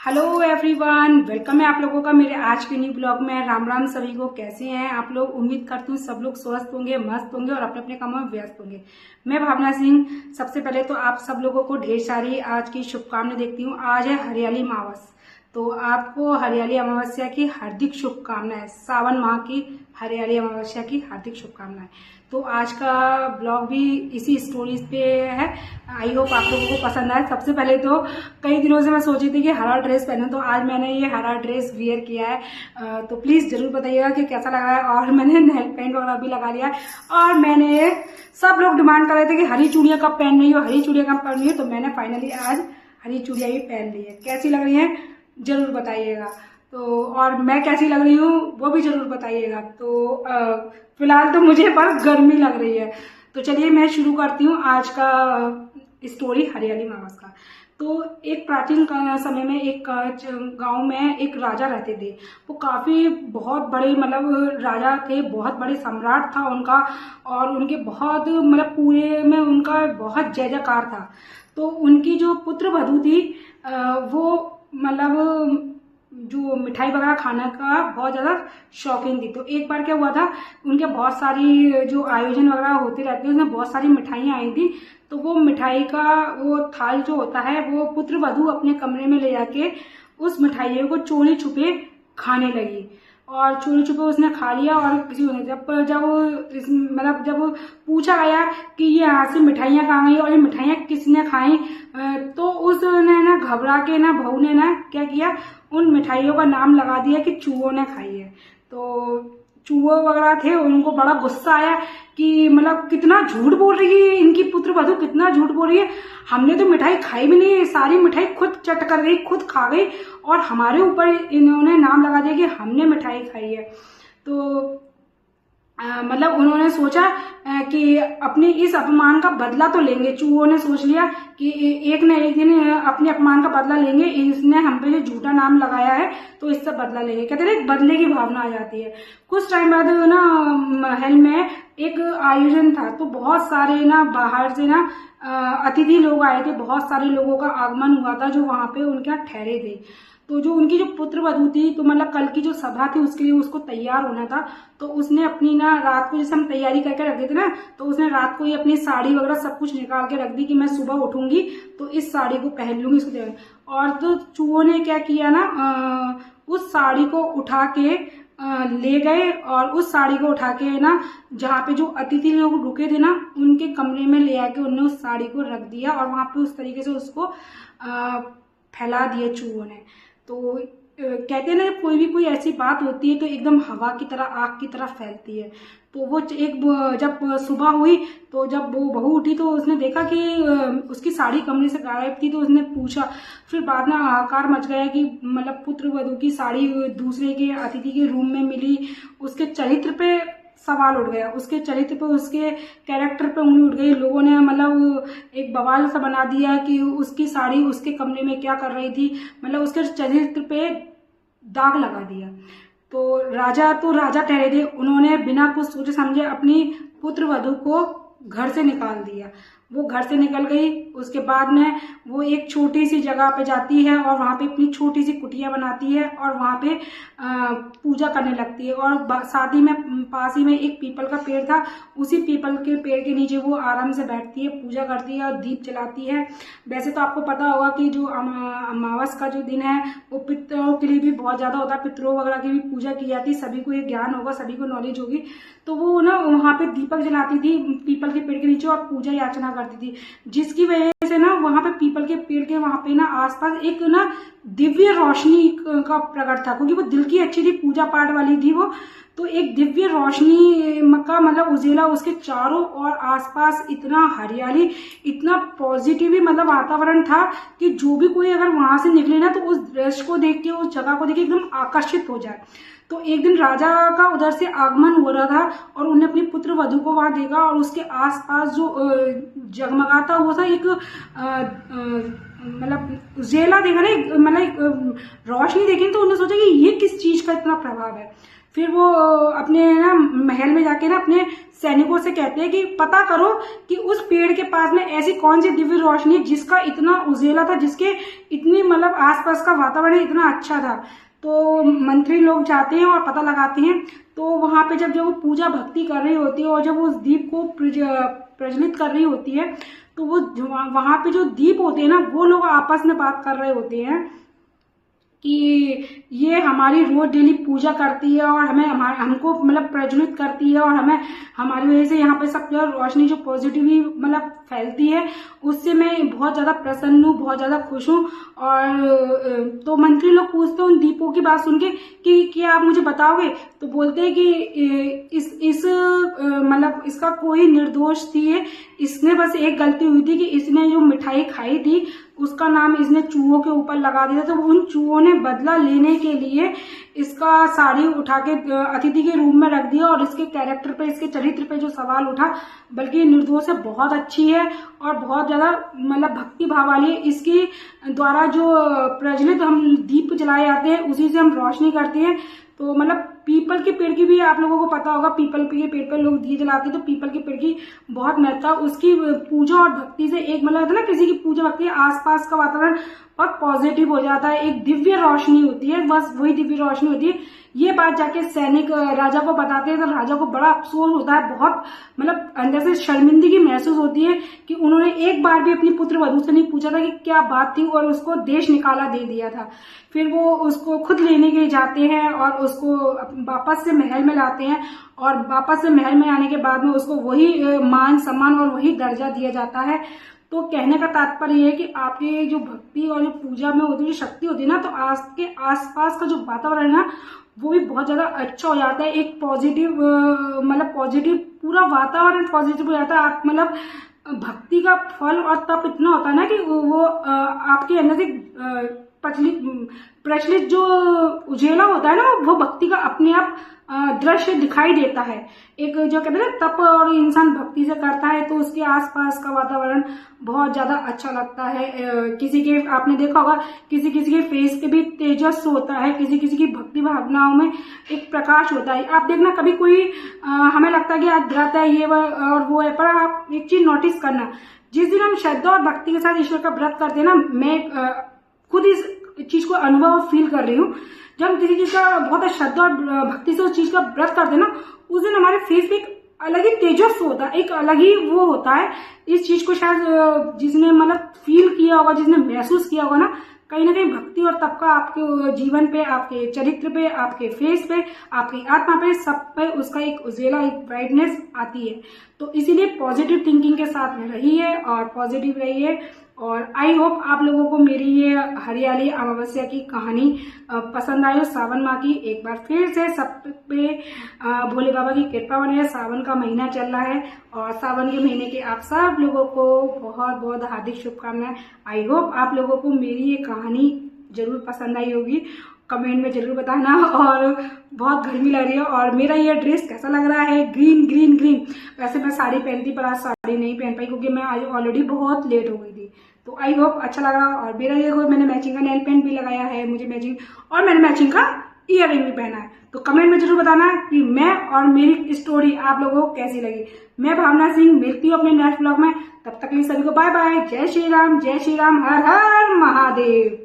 Hello everyone, welcome है आप लोगों का मेरे आज के न्यू ब्लॉग में। राम राम सभी को। कैसे हैं आप लोग? उम्मीद करती हूँ सब लोग स्वस्थ होंगे, मस्त होंगे और अपने अपने कामों में व्यस्त होंगे। मैं भावना सिंह। सबसे पहले तो आप सब लोगों को ढेर सारी आज की शुभकामनाएं देखती हूँ। आज है हरियाली अमावस, तो आपको हरियाली अमावस्या की हार्दिक शुभकामनाएं। सावन माह की हरियाली अमावस्या की हार्दिक शुभकामनाएं। तो आज का ब्लॉग भी इसी स्टोरीज पे है। आई होप आप लोगों को पसंद आए। सबसे पहले तो कई दिनों से मैं सोची थी कि हरा ड्रेस पहनूं, तो आज मैंने ये हरा ड्रेस वियर किया है। तो प्लीज जरूर बताइएगा कि कैसा लग रहा है। और मैंने नेल पेंट वगैरह भी लगा लिया है। और मैंने सब लोग डिमांड कर रहे थे कि हरी चूड़ियां कब पहन रही हो, हरी चूड़ियां कब पहन रही हो, तो मैंने फाइनली आज हरी चूड़ियां भी पहन ली है। कैसी लग रही है जरूर बताइएगा। तो और मैं कैसी लग रही हूँ वो भी जरूर बताइएगा। तो फिलहाल तो मुझे बस गर्मी लग रही है। तो चलिए मैं शुरू करती हूँ आज का स्टोरी हरियाली अमावस का। तो एक प्राचीन समय में एक गांव में एक राजा रहते थे। वो काफी बहुत बड़े मतलब राजा थे, बहुत बड़े सम्राट था उनका। और उनके बहुत मतलब पूरे में उनका बहुत जय जयकार था। तो उनकी जो पुत्र वधू थी वो मतलब जो मिठाई वगैरह खाने का बहुत ज्यादा शौकीन थी। तो एक बार क्या हुआ था, उनके बहुत सारी जो आयोजन वगैरह होते रहते हैं उसमें बहुत सारी मिठाइयाँ आई थी। तो वो मिठाई का वो थाल जो होता है वो पुत्र वधू अपने कमरे में ले जाके उस मिठाइयों को चोरी छुपे खाने लगी। और चोरी छुपे उसने खा लिया। और किसी ने जब पूछा गया कि ये यहाँ से मिठाइयाँ कहाँ गई और ये मिठाइयाँ किसने खाई, तो उसने ना घबरा के ना बहू ने ना क्या किया, उन मिठाइयों का नाम लगा दिया कि चूहों ने खाई है। तो चूहे वगैरह थे, उनको बड़ा गुस्सा आया कि मतलब कितना झूठ बोल रही है इनकी पुत्र वधू, कितना झूठ बोल रही है। हमने तो मिठाई खाई भी नहीं है, सारी मिठाई खुद चट कर गई, खुद खा गई और हमारे ऊपर इन्होंने नाम लगा दिया कि हमने मिठाई खाई है। तो मतलब उन्होंने सोचा कि अपने इस अपमान का बदला तो लेंगे। चूहों ने सोच लिया कि एक न एक दिन अपने अपमान का बदला लेंगे, इसने हम पे जो झूठा नाम लगाया है तो इससे बदला लेंगे। कहते हैं बदले की भावना आ जाती है। कुछ टाइम बाद ना महल में एक आयोजन था। तो बहुत सारे ना बाहर से ना अतिथि लोग आए थे। बहुत सारे लोगों का आगमन हुआ था जो वहां पे उनके यहाँ ठहरे थे। तो जो उनकी जो पुत्र वधू थी, तो मतलब कल की जो सभा थी उसके लिए उसको तैयार होना था। तो उसने अपनी ना रात को जैसे हम तैयारी करके रख देते ना, तो उसने रात को ही अपनी साड़ी वगैरह सब कुछ निकाल के रख दी कि मैं सुबह उठूंगी तो इस साड़ी को पहन लूंगी इसको। और तो चूहों ने क्या किया ना, उस साड़ी को उठा के ले गए। और उस साड़ी को उठा के ना जहाँ पे जो अतिथि लोग रुके थे ना उनके कमरे में ले आके उन्होंने उस साड़ी को रख दिया और वहां पे उस तरीके से उसको फैला दिया चूहों ने। तो कहते हैं ना कोई ऐसी बात होती है तो एकदम हवा की तरह, आग की तरह फैलती है। तो वो जब सुबह हुई तो जब वो बहू उठी तो उसने देखा कि उसकी साड़ी कमरे से गायब थी। तो उसने पूछा, फिर बाद में हाहाकार मच गया कि मतलब पुत्र वधू की साड़ी दूसरे के अतिथि के रूम में मिली। उसके चरित्र पे सवाल उठ गया, उसके चरित्र पे, उसके कैरेक्टर पे उंगली उठ गई। लोगों ने मतलब एक बवाल सा बना दिया कि उसकी साड़ी उसके कमरे में क्या कर रही थी, मतलब उसके चरित्र पे दाग लगा दिया। तो राजा ठहरे थे, उन्होंने बिना कुछ सोचे समझे अपनी पुत्र वधू को घर से निकाल दिया। वो घर से निकल गई। उसके बाद में वो एक छोटी सी जगह पे जाती है और वहां पे अपनी छोटी सी कुटिया बनाती है और वहां पे पूजा करने लगती है। और साथ ही में पास ही में एक पीपल का पेड़ था, उसी पीपल के पेड़ के नीचे वो आराम से बैठती है, पूजा करती है और दीप जलाती है। वैसे तो आपको पता होगा कि जो अमावस का जो दिन है वो पितरों के लिए भी बहुत ज्यादा होता है, पितरों वगैरह की भी पूजा की जाती है। सभी को ये ज्ञान होगा, सभी को नॉलेज होगी। तो वो ना वहां पे दीपक जलाती थी पीपल के पेड़ के नीचे और पूजा याचना करती थी, जिसकी वजह से ना वहां पे पीपल के पेड़ के वहां पे ना आसपास एक ना दिव्य रोशनी का प्रकट था, क्योंकि वो दिल की अच्छी थी, पूजा पाठ वाली थी वो। तो एक दिव्य रोशनी का मतलब उजेला उसके चारों और आसपास, इतना हरियाली, इतना पॉजिटिव मतलब वातावरण था कि जो भी कोई अगर वहां से निकले ना तो उस दृश्य को देख के, उस जगह को देख के एकदम आकर्षित हो जाए। तो एक दिन राजा का उधर से आगमन हो रहा था और उन्हें अपनी पुत्र वधू को वहां देखा और उसके आसपास जो जगमगाता हुआ था एक मतलब उजेला देखा ना, मतलब रोशनी देखी तो उन्होंने सोचा कि ये किस चीज का इतना प्रभाव है। फिर वो अपने ना महल में जाके ना अपने सैनिकों से कहते हैं कि पता करो कि उस पेड़ के पास में ऐसी कौन सी दिव्य रोशनी है जिसका इतना उजेला था, जिसके इतनी मतलब आसपास का वातावरण इतना अच्छा था। तो मंत्री लोग जाते हैं और पता लगाते हैं। तो वहां पे जब वो पूजा भक्ति कर रही होती है और जब वो उस दीप को प्रज्वलित कर रही होती है, तो वो वहां पे जो दीप होते हैं ना, वो लोग आपस में बात कर रहे होते हैं कि ये हमारी रोज डेली पूजा करती है और हमको मतलब प्रज्वलित करती है, और हमें हमारी वजह से यहाँ पे सब रोशनी जो पॉजिटिवली मतलब फैलती है, उससे मैं बहुत ज्यादा प्रसन्न हूँ, बहुत ज्यादा खुश हूँ। और तो मंत्री लोग पूछते हैं उन दीपों की बात सुन के कि क्या आप मुझे बताओगे? तो बोलते हैं कि इस मतलब इसका कोई निर्दोष थी, इसने बस एक गलती हुई थी कि इसने जो मिठाई खाई थी उसका नाम इसने चूहों के ऊपर लगा दिया। तो उन चूहों ने बदला लेने के लिए इसका साड़ी उठा के अतिथि के रूम में रख दिया, और इसके कैरेक्टर पे, इसके चरित्र पे जो सवाल उठा, बल्कि निर्दोष है, बहुत अच्छी है और बहुत ज्यादा मतलब भक्ति भाव वाली है। इसके द्वारा जो प्रज्वलित हम दीप जलाए जाते हैं उसी से हम रोशनी करते हैं। तो मतलब पीपल के पेड़ की भी आप लोगों को पता होगा, पीपल के पेड़ पर लोग दिए जलाते हैं, तो पीपल के पेड़ की बहुत महत्ता। उसकी पूजा और भक्ति से एक मतलब ना, किसी की पूजा भक्ति आसपास का वातावरण बहुत पॉजिटिव हो जाता है, एक दिव्य रोशनी होती है, बस वही दिव्य रोशनी होती है। ये बात जाके सैनिक राजा को बताते हैं, तो राजा को बड़ा अफसोस होता है, बहुत मतलब अंदर से शर्मिंदगी महसूस होती है कि उन्होंने एक बार भी अपनी पुत्र वधू से नहीं पूछा था कि क्या बात थी, और उसको देश निकाला दे दिया था। फिर वो उसको खुद लेने के लिए जाते हैं और उसको वापस से महल में लाते हैं, और वापस से महल में आने के बाद में उसको वही मान सम्मान और वही दर्जा दिया जाता है। तो कहने का तात्पर्य ये है कि आपकी जो भक्ति और जो पूजा में होती है, जो शक्ति होती है ना, तो आपके आसपास का जो वातावरण है ना, वो भी बहुत ज्यादा अच्छा हो जाता है। एक पॉजिटिव मतलब पॉजिटिव पूरा वातावरण पॉजिटिव हो जाता है। आप मतलब भक्ति का फल और तप इतना होता है ना कि वो आपके अंदर से प्रचलित जो उजेला होता है ना, वो भक्ति का अपने आप दृश्य दिखाई देता है। एक जो कहते हैं ना, तप और इंसान भक्ति से करता है तो उसके आसपास का वातावरण बहुत ज्यादा अच्छा लगता है। किसी के आपने देखा होगा, किसी किसी के फेस पे भी तेजस होता है, किसी किसी की भक्ति भावनाओं में एक प्रकाश होता है। आप देखना, कभी कोई हमें लगता है कि आज व्रत है, ये और वो है, पर आप एक चीज नोटिस करना, जिस दिन हम श्रद्धा और भक्ति के साथ ईश्वर का व्रत करते हैं ना, मैं खुद इस चीज को अनुभव फील कर रही हूँ। जब हम किसी चीज का बहुत श्रद्धा और भक्ति से उस चीज का व्रत करते हैं ना, उस दिन हमारे फेस पे एक अलग ही तेजस होता है, एक अलग ही वो होता है। इस चीज को शायद जिसने मतलब फील किया होगा, जिसने महसूस किया होगा ना, कहीं ना कहीं भक्ति और तप का आपके जीवन पे, आपके चरित्र पे, आपके फेस पे, आपकी आत्मा पे, सब पे उसका एक उजेला, एक ब्राइटनेस आती है। तो इसीलिए पॉजिटिव थिंकिंग के साथ में रहिए और पॉजिटिव रहिए। और आई होप आप लोगों को मेरी ये हरियाली अमावस्या की कहानी पसंद आई हो। सावन माह की एक बार फिर से सब पे भोले बाबा की कृपा बनी है। सावन का महीना चल रहा है और सावन के महीने के आप सब लोगों को बहुत बहुत हार्दिक शुभकामनाएं। आई होप आप लोगों को मेरी ये कहानी जरूर पसंद आई होगी, कमेंट में जरूर बताना। और बहुत गर्मी लग रही है और मेरा ये ड्रेस कैसा लग रहा है, ग्रीन ग्रीन ग्रीन। वैसे मैं साड़ी पहनती, पर आज साड़ी नहीं पहन पाई क्योंकि मैं आज ऑलरेडी बहुत लेट हो गई थी। तो आई होप अच्छा लगा। और मेरा ये देखो, मैंने मैचिंग का नेल पेंट भी लगाया है, मुझे मैचिंग, और मैंने मैचिंग का ईयर रिंग भी पहना है। तो कमेंट में जरूर बताना कि मैं और मेरी स्टोरी आप लोगों को कैसी लगी। मैं भावना सिंह मिलती हूँ अपने नेक्स्ट ब्लॉग में। तब तक के लिए सभी को बाय बाय। जय श्री राम, जय श्री राम, हर हर महादेव।